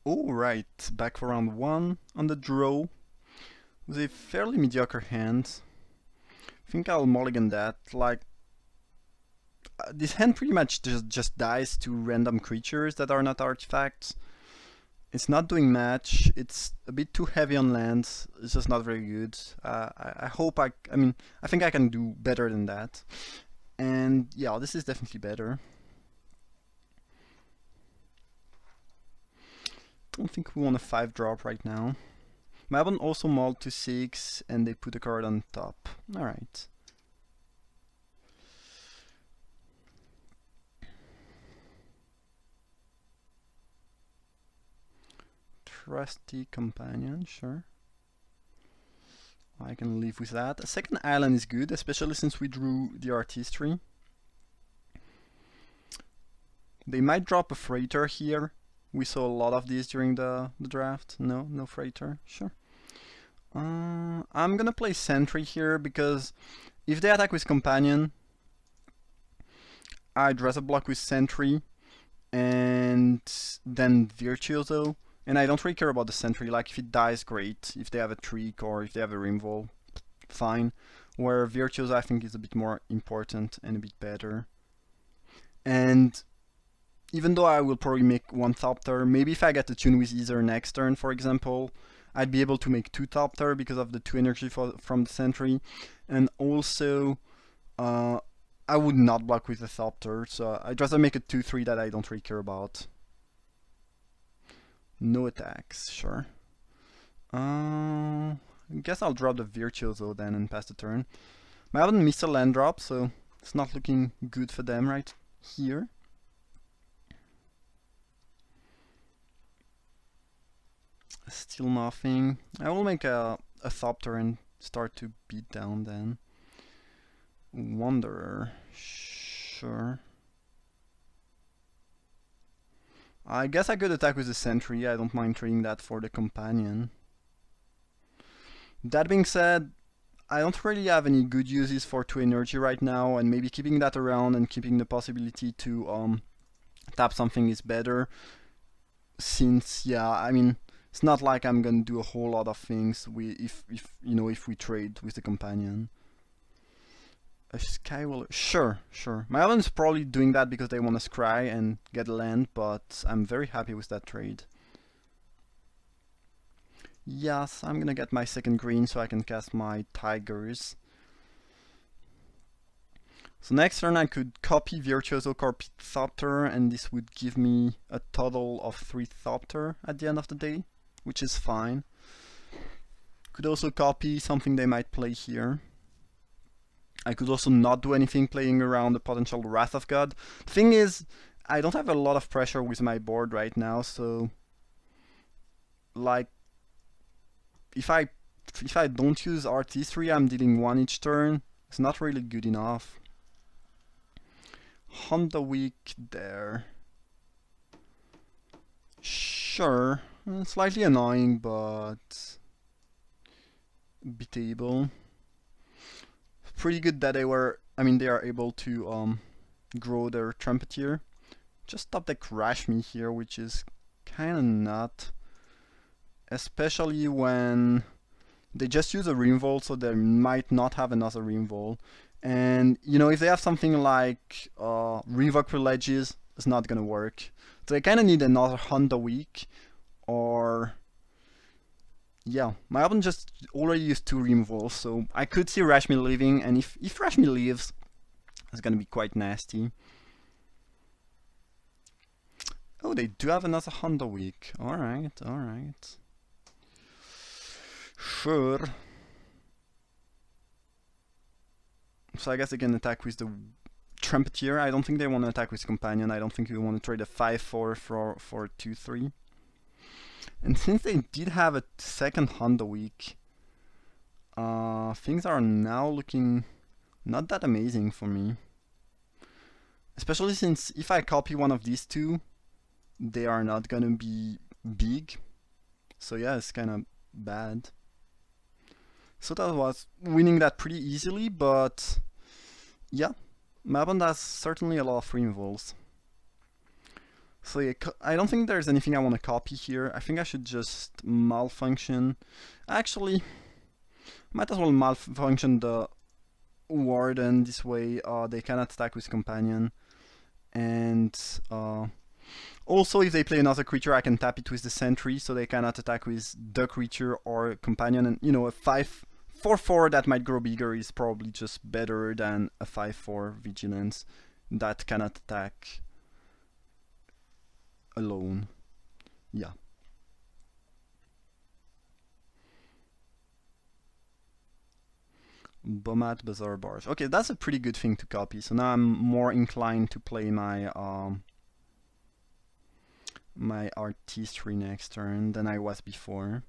Alright, back for round 1 on the draw with a fairly mediocre hand. I think I'll mulligan that. Like, this hand pretty much just dies to random creatures that are not artifacts. It's not doing much, it's a bit too heavy on lands, it's just not very good. I hope I mean, I think I can do better than that. And yeah, this is definitely better. Don't think we want a 5-drop right now. My opponent also mulled to 6 and they put a card on top. Alright. Trusty companion, sure. I can live with that. A second island is good, especially since we drew the artistry. They might drop a freighter here. We saw a lot of these during the draft. No freighter, sure. I'm gonna play sentry here because if they attack with companion, I'd rather block with sentry and then virtuoso. And I don't really care about the sentry, like if it dies, great. If they have a trick or if they have a rimwall, fine. Where virtuoso I think is a bit more important and a bit better. And even though I will probably make 1 Thopter, maybe if I get the tune with Ether next turn, for example, I'd be able to make 2 Thopter because of the 2 energy from the sentry. And also, I would not block with a Thopter, so I'd rather make a 2-3 that I don't really care about. No attacks, sure. I guess I'll drop the Virtuoso then and pass the turn. I haven't missed a land drop, so it's not looking good for them right here. Still nothing. I will make a Thopter and start to beat down then. Wanderer, sure. I guess I could attack with the sentry, I don't mind trading that for the companion. That being said, I don't really have any good uses for 2 energy right now, and maybe keeping that around and keeping the possibility to tap something is better. Since, yeah, I mean, it's not like I'm gonna do a whole lot of things if we trade with the companion. A Skywalker, sure. My opponent's probably doing that because they want to scry and get land, but I'm very happy with that trade. Yes, I'm gonna get my second green so I can cast my Tigers. So next turn I could copy Virtuoso, copy Thopter, and this would give me a total of 3 Thopter at the end of the day, which is fine. Could also copy something they might play here. I could also not do anything playing around the potential Wrath of God. The thing is, I don't have a lot of pressure with my board right now, so like if I don't use artistry, I'm dealing 1 each turn. It's not really good enough. Honda Week there. Sure, slightly annoying, but beatable. Pretty good that they are able to grow their Trumpeteer. Just top deck Crash Me here, which is kinda not. Especially when they just use a Rimwall, so they might not have another Rimwall. And, if they have something like Revoke Privileges, it's not gonna work. So they kinda need another Honda Week, or yeah, my opponent just already used 2 removals, so I could see Rashmi leaving, and if Rashmi leaves, it's gonna be quite nasty. Oh, they do have another Honda Week. Alright. Sure. So I guess they can attack with the Trumpeteer. I don't think they want to attack with Companion. I don't think we want to trade a 5-4 for 2-3. And since they did have a second Honda Week, things are now looking not that amazing for me. Especially since if I copy one of these 2, they are not gonna be big. So yeah, it's kinda bad. So that was winning that pretty easily, but yeah, my opponent has certainly a lot of removals. So yeah, I don't think there's anything I want to copy here. I think I should just malfunction. Actually, might as well malfunction the Warden this way. They cannot attack with Companion. And also, if they play another creature, I can tap it with the Sentry, so they cannot attack with the creature or Companion. And you know, a 4/4 that might grow bigger is probably just better than a 5/4 Vigilance that cannot attack alone. Yeah. Bomat Bazaar Bars. Okay, that's a pretty good thing to copy. So now I'm more inclined to play my my artistry next turn than I was before.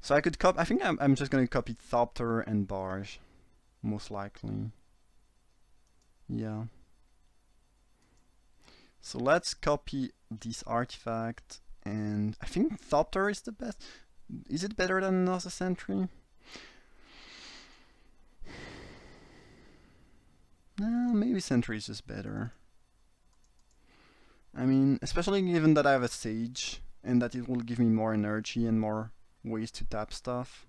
So I could copy. I think I'm just gonna copy Thopter and Barge, most likely. Yeah. So let's copy this artifact, and I think Thopter is the best. Is it better than another Sentry? No, maybe Sentry is just better. I mean, especially given that I have a Sage, and that it will give me more energy and more ways to tap stuff.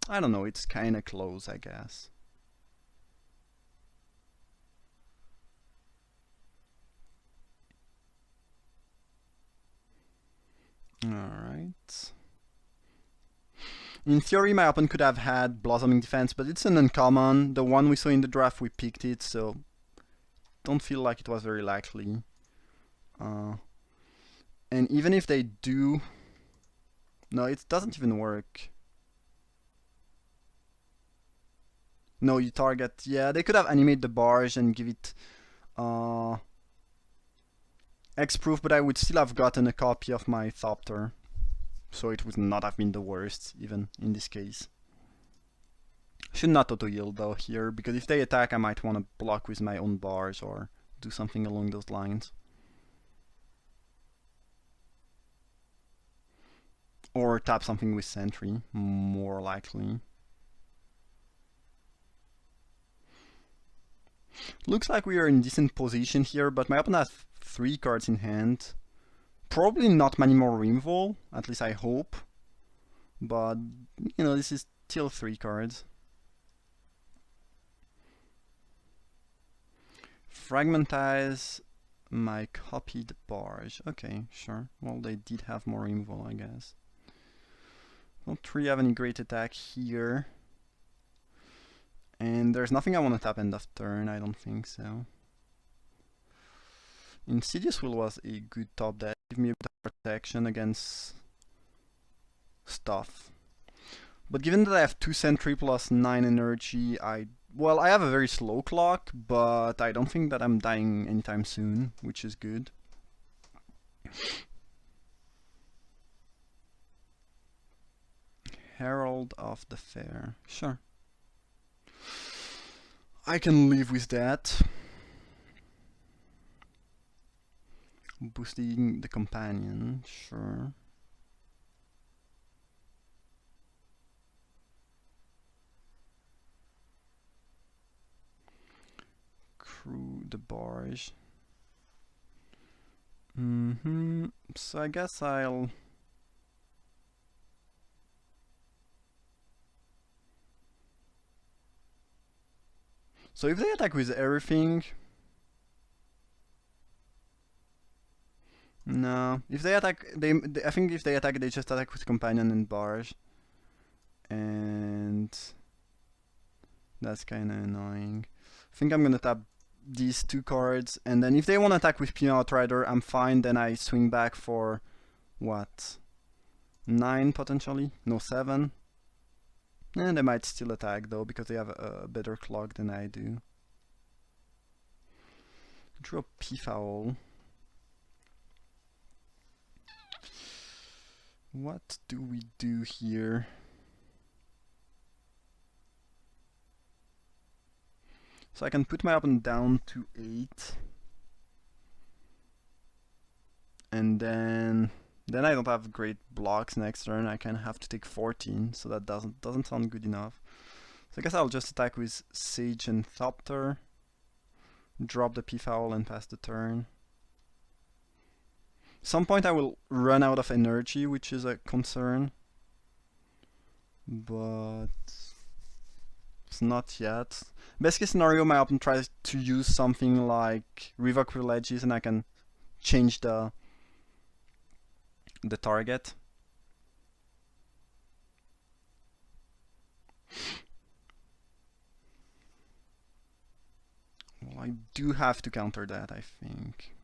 I don't know, it's kinda close, I guess. Alright. In theory, my opponent could have had Blossoming Defense, but it's an uncommon. The one we saw in the draft, we picked it, so don't feel like it was very likely. And even if they do... No, it doesn't even work. No, you target... Yeah, they could have animated the Barge and give it... X-proof, but I would still have gotten a copy of my Thopter. So it would not have been the worst, even in this case. Should not auto-yield though here, because if they attack I might want to block with my own bars or do something along those lines. Or tap something with Sentry, more likely. Looks like we are in decent position here, but my opponent has 3 cards in hand. Probably not many more removal, at least I hope. But, you know, this is still 3 cards. Fragmentize my copied Barge. Okay, sure. Well, they did have more removal, I guess. Don't really have any great attack here. And there's nothing I want to tap end of turn, I don't think so. Insidious Will was a good top deck. Give me a bit of protection against stuff. But given that I have 2 Sentry plus 9 energy, well, I have a very slow clock, but I don't think that I'm dying anytime soon, which is good. Herald of the Fair. Sure. I can live with that. Boosting the companion, sure. Crew the barge. So I guess I'll... So if they attack with everything... No, if they attack, I think if they attack, they just attack with companion and barge, and that's kind of annoying. I think I'm gonna tap these 2 cards, and then if they want to attack with Pina Outrider, I'm fine. Then I swing back for what, 9 potentially? No, 7. And they might still attack though because they have a better clock than I do. Draw Peafowl. What do we do here? So I can put my opponent down to 8. And then I don't have great blocks next turn. I kind of have to take 14, so that doesn't sound good enough. So I guess I'll just attack with Sage and Thopter. drop the P-foul and pass the turn. Some point I will run out of energy, which is a concern. But it's not yet. Best case scenario, my opponent tries to use something like Revoke Privileges and I can change the target. Well, I do have to counter that, I think.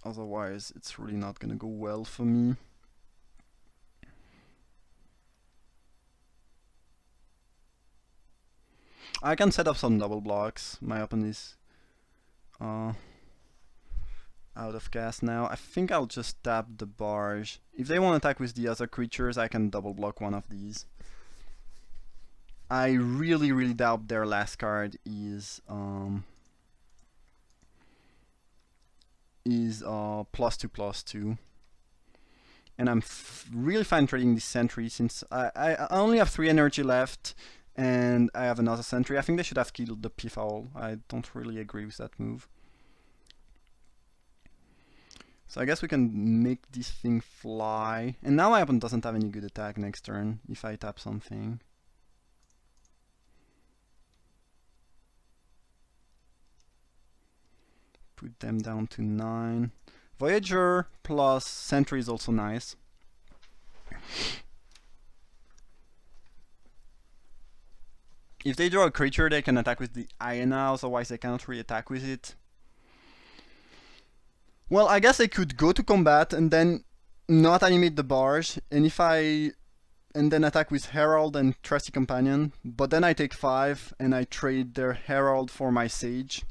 Otherwise, it's really not gonna go well for me. I can set up some double blocks. My opponent is out of gas now. I think I'll just tap the barge. If they want to attack with the other creatures, I can double block one of these. I really doubt their last card is +2/+2. And I'm really fine trading this sentry since I only have 3 energy left and I have another sentry. I think they should have killed the P-foul. I don't really agree with that move. So I guess we can make this thing fly. And now my opponent doesn't have any good attack next turn if I tap something. Put them down to 9. Voyager plus Sentry is also nice. If they draw a creature, they can attack with the Iona, otherwise they cannot really attack with it. Well, I guess I could go to combat and then not animate the barge, and then attack with Herald and Trusty Companion, but then I take 5 and I trade their Herald for my Sage.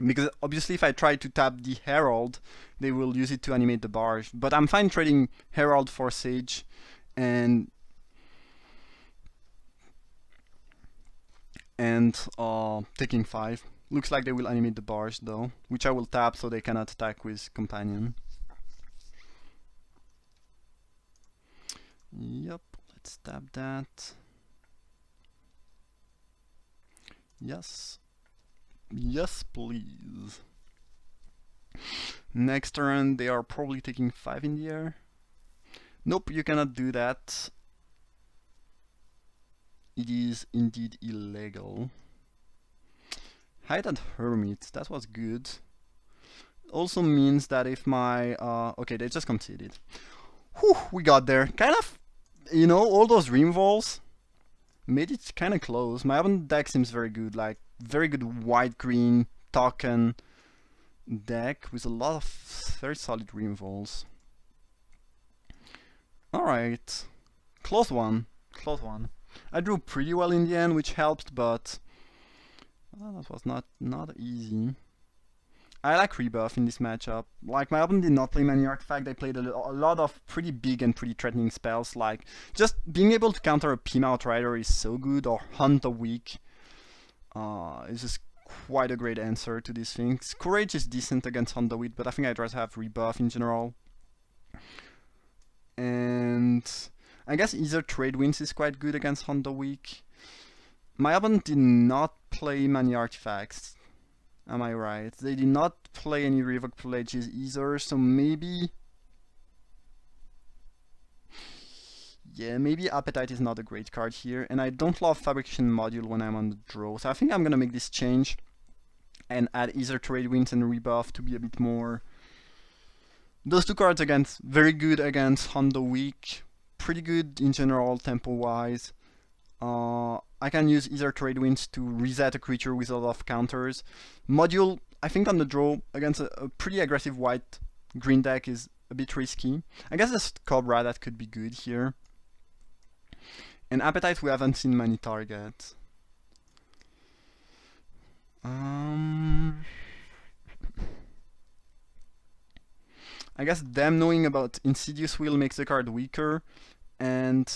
Because obviously if I try to tap the Herald, they will use it to animate the barge. But I'm fine trading Herald for Sage and taking 5. Looks like they will animate the barge though, which I will tap so they cannot attack with Companion. Yep, let's tap that. Yes. Yes, please. Next turn, they are probably taking 5 in the air. Nope, you cannot do that. It is indeed illegal. Heightened Hermit, that was good. Also means that if my... okay, they just conceded. Whew, we got there. Kind of, you know, all those Dream Walls made it kind of close. My opponent deck seems very good, like very good white-green token deck with a lot of very solid Dream Walls. Alright, close one, close one. I drew pretty well in the end, which helped, but that was not easy. I like Rebuff in this matchup. Like, my opponent did not play many artifacts, they played a lot of pretty big and pretty threatening spells, like just being able to counter a Pima Outrider is so good, or Hunt a Weak. It's just quite a great answer to these things. Courage is decent against Hunt the Weak, but I think I'd rather have Rebuff in general. And I guess either Trade Winds is quite good against Hunt the Weak. My opponent did not play many artifacts. Am I right? They did not play any Revoke Pledges either, so maybe... yeah, maybe Appetite is not a great card here, and I don't love Fabrication Module when I'm on the draw, so I think I'm gonna make this change and add either Trade Winds and Rebuff to be a bit more... those two cards against very good against Hunt the Weak, pretty good in general tempo-wise. I can use either Trade Winds to reset a creature with a lot of counters. Module, I think on the draw against a pretty aggressive white-green deck is a bit risky. I guess there's Cobra that could be good here. And Appetite, we haven't seen many targets. I guess them knowing about Insidious Will makes the card weaker, and...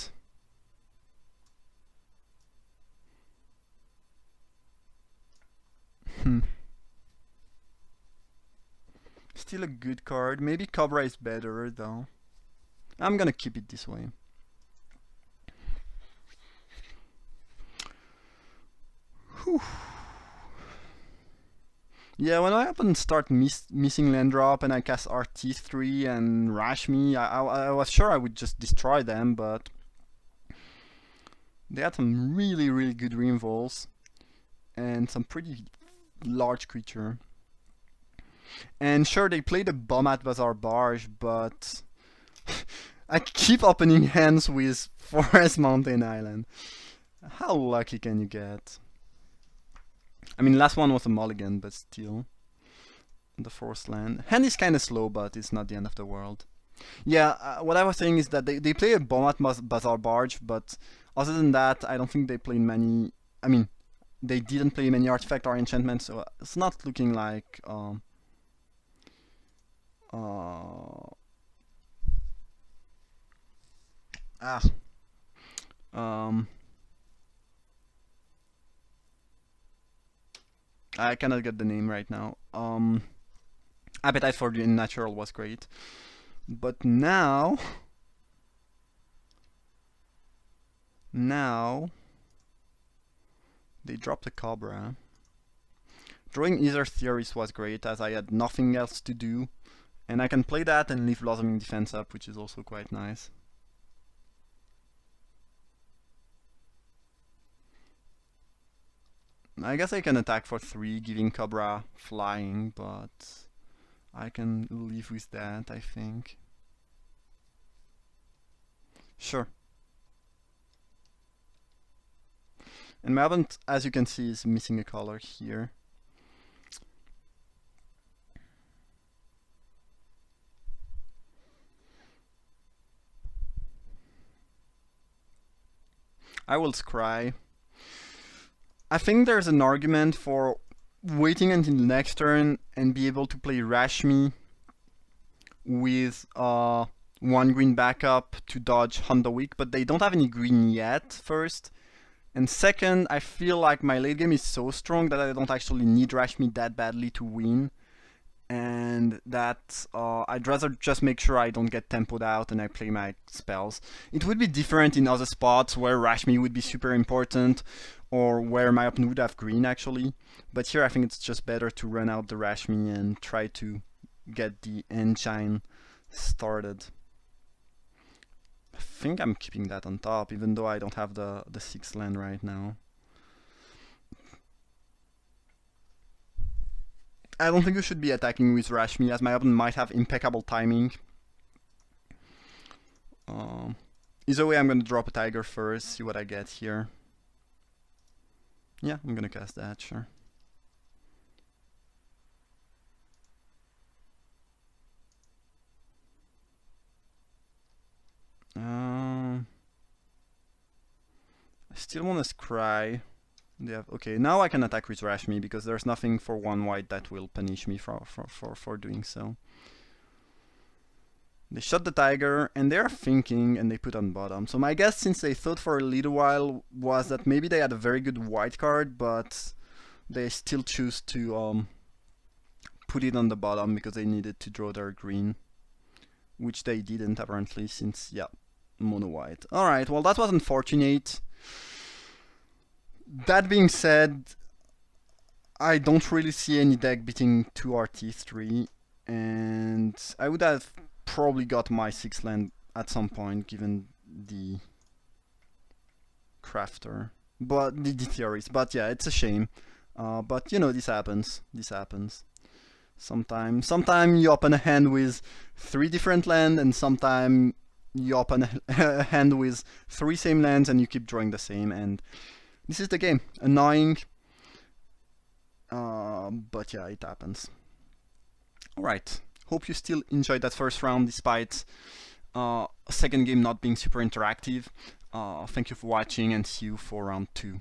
still a good card. Maybe Cobra is better though. I'm gonna keep it this way. Whew. Yeah, when my opponent start missing land drop and I cast RT3 and Rash me, I was sure I would just destroy them, but they had some really, really good reinvolves and some pretty large creature. And sure, they played a bomb at Bazaar Barge, but I keep opening hands with Forest Mountain Island. How lucky can you get? I mean, last one was a mulligan, but still. The forest land. Hand is kind of slow, but it's not the end of the world. Yeah, what I was saying is that they play a bomb at Bazaar Barge, but other than that, I don't think they play many. I mean, they didn't play many artifact or enchantments, so it's not looking like. I cannot get the name right now. Appetite for the Unnatural was great. But now they dropped the Cobra. Drawing Ether Theories was great as I had nothing else to do. And I can play that and leave Blossoming Defense up, which is also quite nice. I guess I can attack for 3, giving Cobra flying, but I can live with that, I think. Sure. And my opponent, as you can see, is missing a color here. I will scry. I think there's an argument for waiting until the next turn and be able to play Rashmi with 1 green backup to dodge Honda Week, but they don't have any green yet, first. And second, I feel like my late game is so strong that I don't actually need Rashmi that badly to win. And that I'd rather just make sure I don't get tempoed out and I play my spells. It would be different in other spots where Rashmi would be super important, or where my opponent would have green actually. But here I think it's just better to run out the Rashmi and try to get the engine started. I think I'm keeping that on top, even though I don't have the 6th land right now. I don't think you should be attacking with Rashmi, as my opponent might have impeccable timing. Either way, I'm gonna drop a Tiger first, see what I get here. Yeah, I'm gonna cast that, sure. I still want to scry. Okay, now I can attack with Rashmi because there's nothing for 1 white that will punish me for doing so. They shot the Tiger and they're thinking and they put on bottom. So my guess, since they thought for a little while, was that maybe they had a very good white card, but they still choose to put it on the bottom because they needed to draw their green, which they didn't apparently, since, yeah, mono white. Alright, well that was unfortunate. That being said, I don't really see any deck beating 2 RT3, and I would have probably got my 6th land at some point given the crafter, but the theories. But yeah, it's a shame. But you know, this happens. Sometime you open a hand with 3 different lands, and sometime you open a hand with 3 same lands and you keep drawing the same, and this is the game. Annoying, but yeah, it happens. Alright, hope you still enjoyed that first round despite second game not being super interactive. Thank you for watching and see you for round 2.